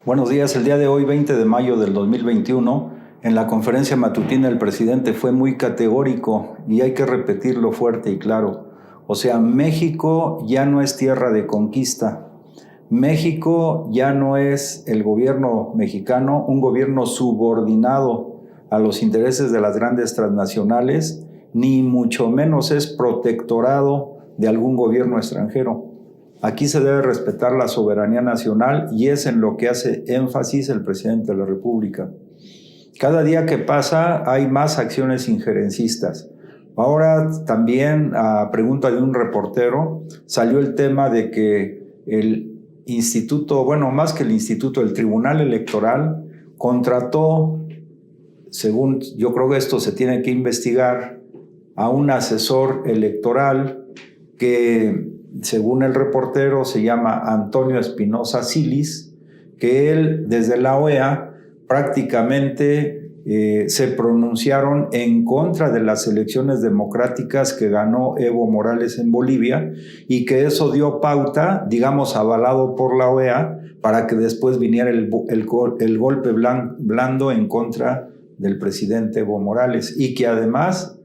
Buenos días. El día de hoy, 20 de mayo del 2021, en la conferencia matutina el presidente fue muy categórico y hay que repetirlo fuerte y claro. O sea, México ya no es tierra de conquista. México ya no es el gobierno mexicano, un gobierno subordinado a los intereses de las grandes transnacionales, ni mucho menos es protectorado de algún gobierno extranjero. Aquí se debe respetar la soberanía nacional y es en lo que hace énfasis el presidente de la República. Cada día que pasa hay más acciones injerencistas. Ahora también, a pregunta de un reportero, salió el tema de que el instituto, bueno, más que el instituto, el Tribunal Electoral contrató, según yo creo que esto se tiene que investigar, a un asesor electoral que, según el reportero, se llama Antonio Espinosa Silis, que él, desde la OEA, prácticamente se pronunciaron en contra de las elecciones democráticas que ganó Evo Morales en Bolivia y que eso dio pauta, digamos, avalado por la OEA, para que después viniera el golpe blando en contra del presidente Evo Morales y que además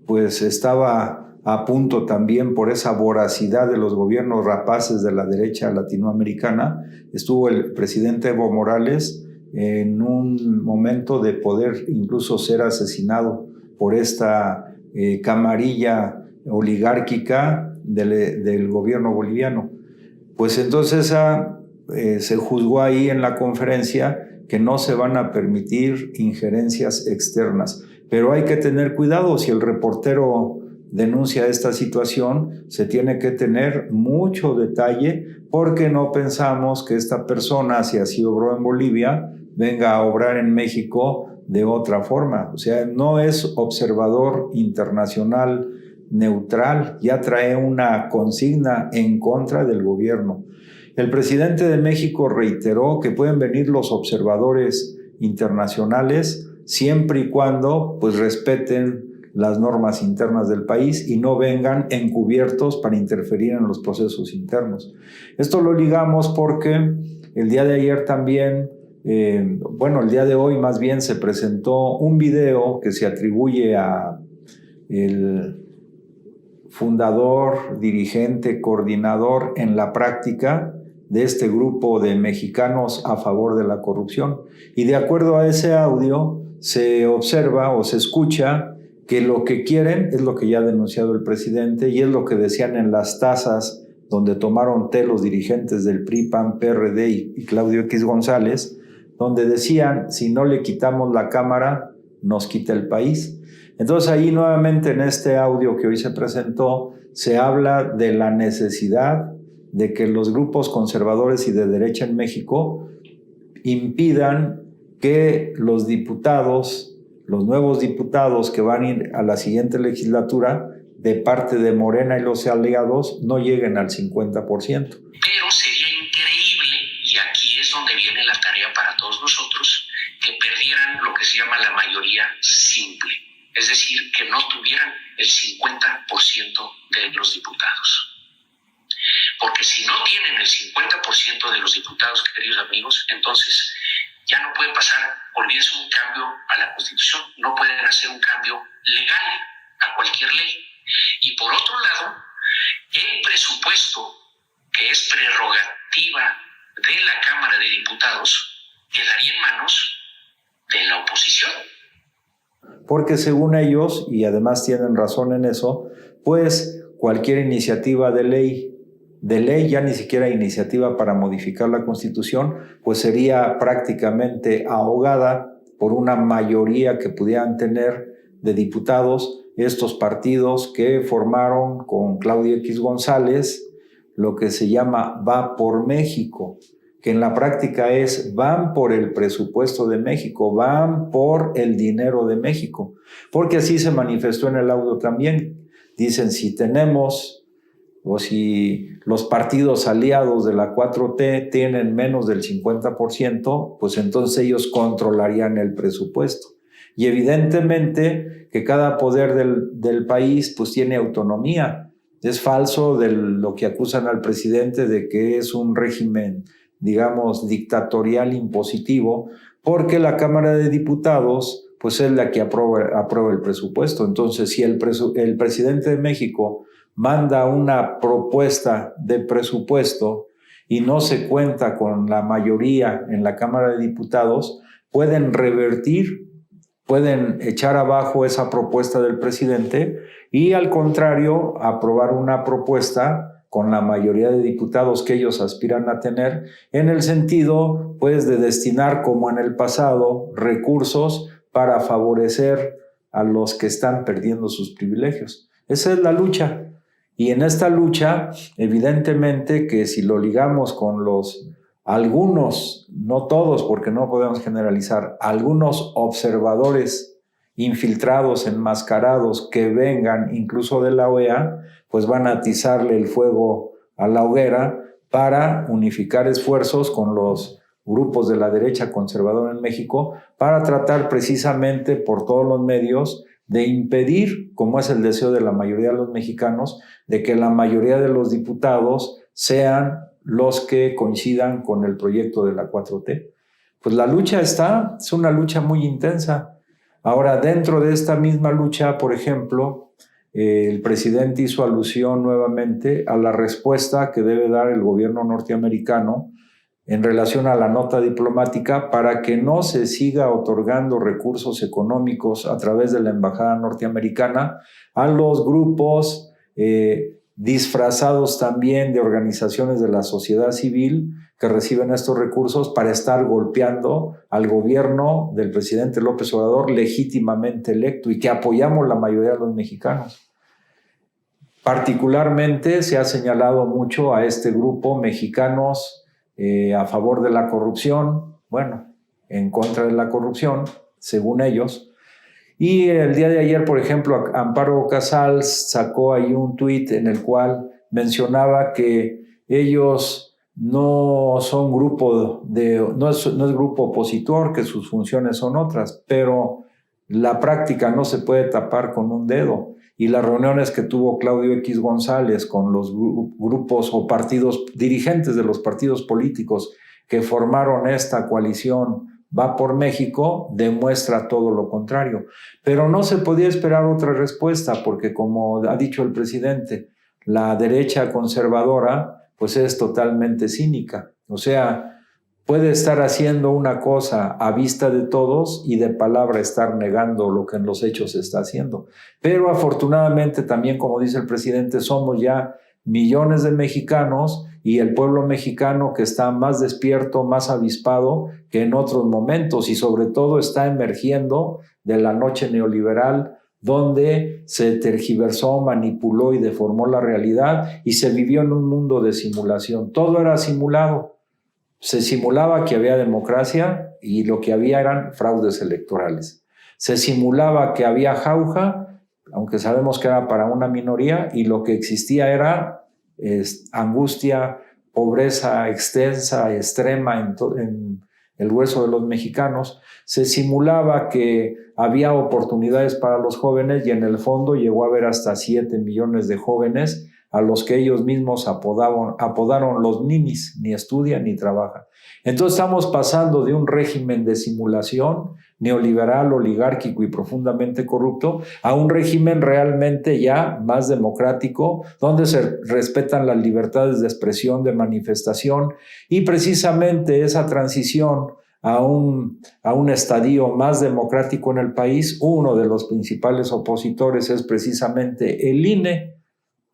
pues estaba a punto también por esa voracidad de los gobiernos rapaces de la derecha latinoamericana. Estuvo el presidente Evo Morales en un momento de poder incluso ser asesinado por esta camarilla oligárquica del gobierno boliviano. Pues entonces se juzgó ahí en la conferencia que no se van a permitir injerencias externas. Pero hay que tener cuidado. Si el reportero denuncia esta situación, se tiene que tener mucho detalle porque no pensamos que esta persona, si así obró en Bolivia, venga a obrar en México de otra forma. O sea, no es observador internacional neutral, ya trae una consigna en contra del gobierno. El presidente de México reiteró que pueden venir los observadores internacionales siempre y cuando pues respeten las normas internas del país y no vengan encubiertos para interferir en los procesos internos. Esto lo ligamos porque el día de ayer también, el día de hoy más bien se presentó un video que se atribuye a el fundador, dirigente, coordinador en la práctica de este grupo de mexicanos a favor de la corrupción. Y de acuerdo a ese audio se observa o se escucha que lo que quieren es lo que ya ha denunciado el presidente y es lo que decían en las tazas donde tomaron té los dirigentes del PRI, PAN, PRD y Claudio X González, donde decían, si no le quitamos la cámara, nos quita el país. Entonces ahí nuevamente en este audio que hoy se presentó, se habla de la necesidad de que los grupos conservadores y de derecha en México impidan que los diputados, los nuevos diputados que van a ir a la siguiente legislatura de parte de Morena y los aliados no lleguen al 50%. Pero sería increíble, y aquí es donde viene la tarea para todos nosotros, que perdieran lo que se llama la mayoría simple, es decir, que no tuvieran el 50% de los diputados. Porque si no tienen el 50% de los diputados, queridos amigos, entonces ya no pueden pasar, olvídense, un cambio a la Constitución, no pueden hacer un cambio legal a cualquier ley. Y por otro lado, el presupuesto, que es prerrogativa de la Cámara de Diputados, quedaría en manos de la oposición. Porque según ellos, y además tienen razón en eso, pues cualquier iniciativa de ley, ya ni siquiera iniciativa para modificar la Constitución, pues sería prácticamente ahogada por una mayoría que pudieran tener de diputados estos partidos que formaron con Claudio X González lo que se llama Va por México, que en la práctica van por el presupuesto de México, van por el dinero de México, porque así se manifestó en el audio también. Dicen, si tenemos o si los partidos aliados de la 4T tienen menos del 50%, pues entonces ellos controlarían el presupuesto. Y evidentemente que cada poder del país pues tiene autonomía. Es falso de lo que acusan al presidente de que es un régimen digamos, dictatorial impositivo, porque la Cámara de Diputados pues es la que aprueba el presupuesto. Entonces, si el presidente de México manda una propuesta de presupuesto y no se cuenta con la mayoría en la Cámara de Diputados, pueden revertir, pueden echar abajo esa propuesta del presidente y, al contrario, aprobar una propuesta con la mayoría de diputados que ellos aspiran a tener, en el sentido, pues, de destinar, como en el pasado, recursos para favorecer a los que están perdiendo sus privilegios. Esa es la lucha. Y en esta lucha, evidentemente que si lo ligamos con algunos, no todos, porque no podemos generalizar, algunos observadores infiltrados, enmascarados, que vengan incluso de la OEA, pues van a atizarle el fuego a la hoguera para unificar esfuerzos con los grupos de la derecha conservadora en México para tratar precisamente por todos los medios de impedir, como es el deseo de la mayoría de los mexicanos, de que la mayoría de los diputados sean los que coincidan con el proyecto de la 4T. Pues la lucha es una lucha muy intensa. Ahora, dentro de esta misma lucha, por ejemplo, el presidente hizo alusión nuevamente a la respuesta que debe dar el gobierno norteamericano en relación a la nota diplomática para que no se siga otorgando recursos económicos a través de la embajada norteamericana a los grupos disfrazados también de organizaciones de la sociedad civil que reciben estos recursos para estar golpeando al gobierno del presidente López Obrador legítimamente electo y que apoyamos la mayoría de los mexicanos. Particularmente se ha señalado mucho a este grupo, Mexicanos a favor de la corrupción, bueno, en contra de la corrupción, según ellos. Y el día de ayer, por ejemplo, Amparo Casals sacó ahí un tuit en el cual mencionaba que ellos no son no es grupo opositor, que sus funciones son otras, pero la práctica no se puede tapar con un dedo. Y las reuniones que tuvo Claudio X González con los grupos o partidos, dirigentes de los partidos políticos que formaron esta coalición Va por México, demuestra todo lo contrario. Pero no se podía esperar otra respuesta porque, como ha dicho el presidente, la derecha conservadora pues es totalmente cínica. O sea, puede estar haciendo una cosa a vista de todos y de palabra estar negando lo que en los hechos se está haciendo. Pero afortunadamente también, como dice el presidente, somos ya millones de mexicanos y el pueblo mexicano que está más despierto, más avispado que en otros momentos y sobre todo está emergiendo de la noche neoliberal donde se tergiversó, manipuló y deformó la realidad y se vivió en un mundo de simulación. Todo era simulado. Se simulaba que había democracia y lo que había eran fraudes electorales. Se simulaba que había jauja, aunque sabemos que era para una minoría, y lo que existía era angustia, pobreza extensa, extrema en el grueso de los mexicanos. Se simulaba que había oportunidades para los jóvenes y en el fondo llegó a haber hasta 7 millones de jóvenes a los que ellos mismos apodaron los ninis, ni estudian ni trabajan. Entonces estamos pasando de un régimen de simulación neoliberal, oligárquico y profundamente corrupto a un régimen realmente ya más democrático, donde se respetan las libertades de expresión, de manifestación, y precisamente esa transición a un estadio más democrático en el país, uno de los principales opositores es precisamente el INE,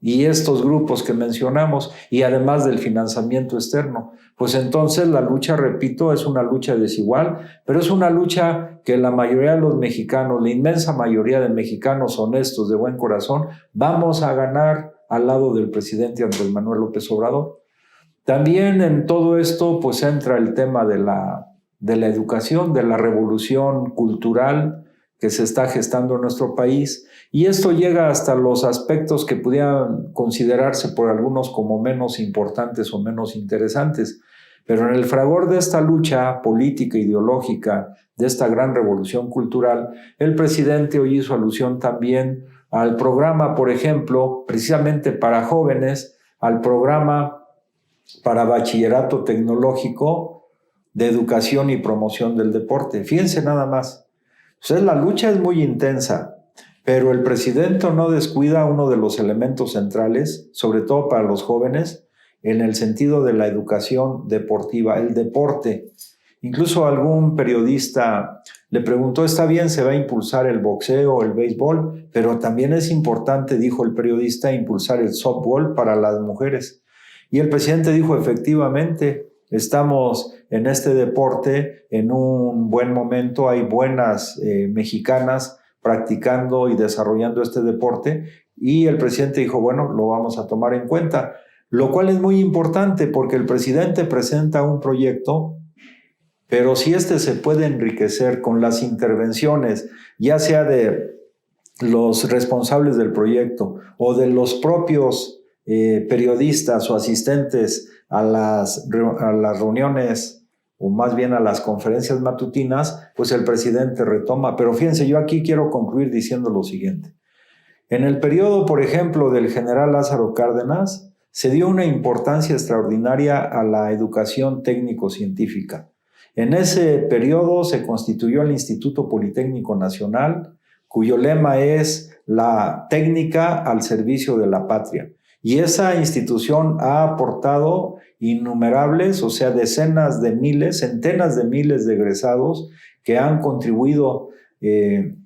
y estos grupos que mencionamos, y además del financiamiento externo. Pues entonces la lucha, repito, es una lucha desigual, pero es una lucha que la mayoría de los mexicanos, la inmensa mayoría de mexicanos honestos, de buen corazón, vamos a ganar al lado del presidente Andrés Manuel López Obrador. También en todo esto pues entra el tema de la educación, de la revolución cultural que se está gestando en nuestro país, y esto llega hasta los aspectos que pudieran considerarse por algunos como menos importantes o menos interesantes. Pero en el fragor de esta lucha política, ideológica, de esta gran revolución cultural, el presidente hoy hizo alusión también al programa, por ejemplo, precisamente para jóvenes, al programa para bachillerato tecnológico de educación y promoción del deporte. Fíjense nada más. Entonces, la lucha es muy intensa, pero el presidente no descuida uno de los elementos centrales, sobre todo para los jóvenes, en el sentido de la educación deportiva, el deporte. Incluso algún periodista le preguntó, está bien, se va a impulsar el boxeo, el béisbol, pero también es importante, dijo el periodista, impulsar el softball para las mujeres. Y el presidente dijo, efectivamente, estamos en este deporte en un buen momento, hay buenas mexicanas practicando y desarrollando este deporte, y el presidente dijo, bueno, lo vamos a tomar en cuenta, lo cual es muy importante porque el presidente presenta un proyecto, pero si este se puede enriquecer con las intervenciones, ya sea de los responsables del proyecto o de los propios periodistas o asistentes a las reuniones, o más bien a las conferencias matutinas, pues el presidente retoma. Pero fíjense, yo aquí quiero concluir diciendo lo siguiente. En el periodo, por ejemplo, del general Lázaro Cárdenas, se dio una importancia extraordinaria a la educación técnico-científica. En ese periodo se constituyó el Instituto Politécnico Nacional, cuyo lema es la técnica al servicio de la patria. Y esa institución ha aportado innumerables, o sea, decenas de miles, centenas de miles de egresados que han contribuido en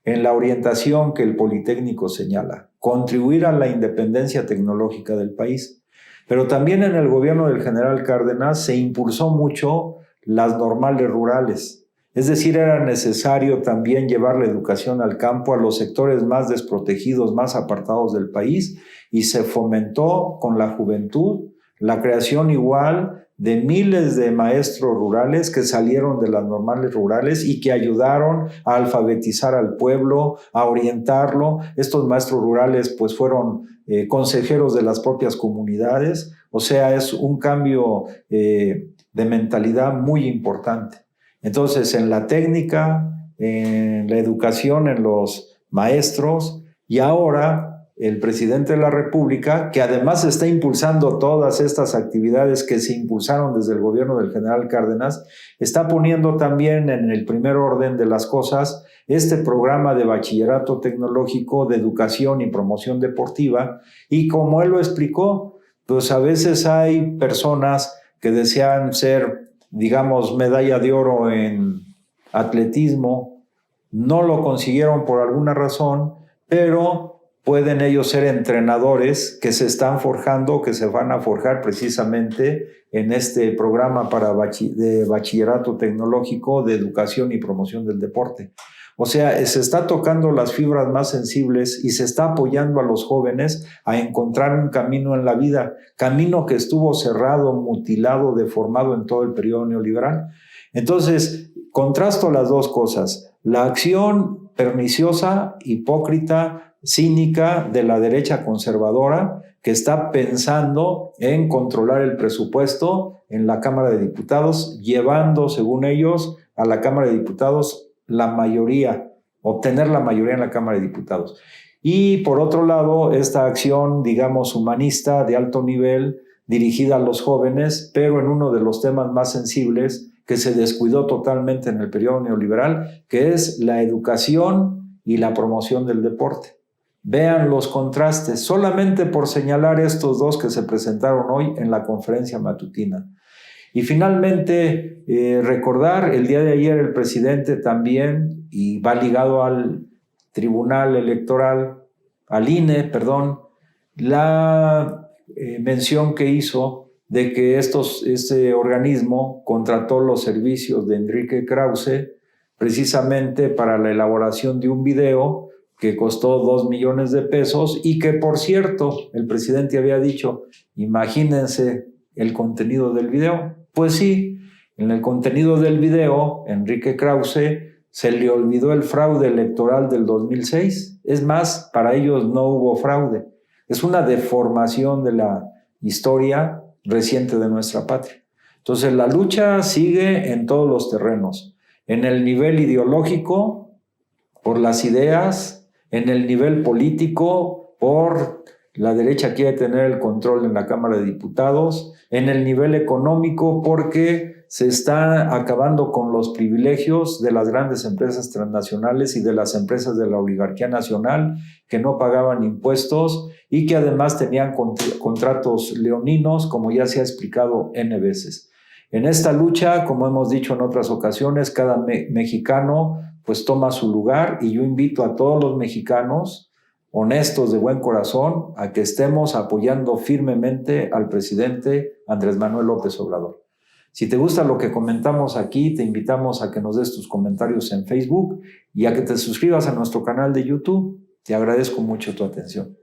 la orientación que el Politécnico señala, contribuir a la independencia tecnológica del país. Pero también en el gobierno del general Cárdenas se impulsó mucho las normales rurales. Es decir, era necesario también llevar la educación al campo, a los sectores más desprotegidos, más apartados del país, y se fomentó con la juventud la creación igual de miles de maestros rurales que salieron de las normales rurales y que ayudaron a alfabetizar al pueblo, a orientarlo. Estos maestros rurales pues fueron consejeros de las propias comunidades, o sea, es un cambio de mentalidad muy importante. Entonces, en la técnica, en la educación, en los maestros, y ahora el presidente de la República, que además está impulsando todas estas actividades que se impulsaron desde el gobierno del general Cárdenas, está poniendo también en el primer orden de las cosas este programa de bachillerato tecnológico de educación y promoción deportiva, y como él lo explicó, pues a veces hay personas que desean ser, digamos, medalla de oro en atletismo, no lo consiguieron por alguna razón, pero pueden ellos ser entrenadores que se están forjando, que se van a forjar precisamente en este programa de bachillerato tecnológico de educación y promoción del deporte. O sea, se está tocando las fibras más sensibles y se está apoyando a los jóvenes a encontrar un camino en la vida, camino que estuvo cerrado, mutilado, deformado en todo el periodo neoliberal. Entonces, contrasto las dos cosas, la acción perniciosa, hipócrita, cínica de la derecha conservadora que está pensando en controlar el presupuesto en la Cámara de Diputados, llevando, según ellos, a la Cámara de Diputados la mayoría, obtener la mayoría en la Cámara de Diputados. Y por otro lado, esta acción, digamos, humanista de alto nivel, dirigida a los jóvenes, pero en uno de los temas más sensibles que se descuidó totalmente en el periodo neoliberal, que es la educación y la promoción del deporte. Vean los contrastes, solamente por señalar estos dos que se presentaron hoy en la conferencia matutina. Y finalmente, recordar, el día de ayer el presidente también, y va ligado al Tribunal Electoral, al INE, perdón, la mención que hizo de que este organismo contrató los servicios de Enrique Krause precisamente para la elaboración de un video que costó 2 millones de pesos y que, por cierto, el presidente había dicho, imagínense el contenido del video. Pues sí, en el contenido del video, Enrique Krause se le olvidó el fraude electoral del 2006. Es más, para ellos no hubo fraude. Es una deformación de la historia reciente de nuestra patria. Entonces, la lucha sigue en todos los terrenos. En el nivel ideológico, por las ideas, en el nivel político, por La derecha quiere tener el control en la Cámara de Diputados, en el nivel económico, porque se está acabando con los privilegios de las grandes empresas transnacionales y de las empresas de la oligarquía nacional que no pagaban impuestos y que además tenían contratos leoninos, como ya se ha explicado N veces. En esta lucha, como hemos dicho en otras ocasiones, cada mexicano pues toma su lugar, y yo invito a todos los mexicanos honestos de buen corazón a que estemos apoyando firmemente al presidente Andrés Manuel López Obrador. Si te gusta lo que comentamos aquí, te invitamos a que nos des tus comentarios en Facebook y a que te suscribas a nuestro canal de YouTube. Te agradezco mucho tu atención.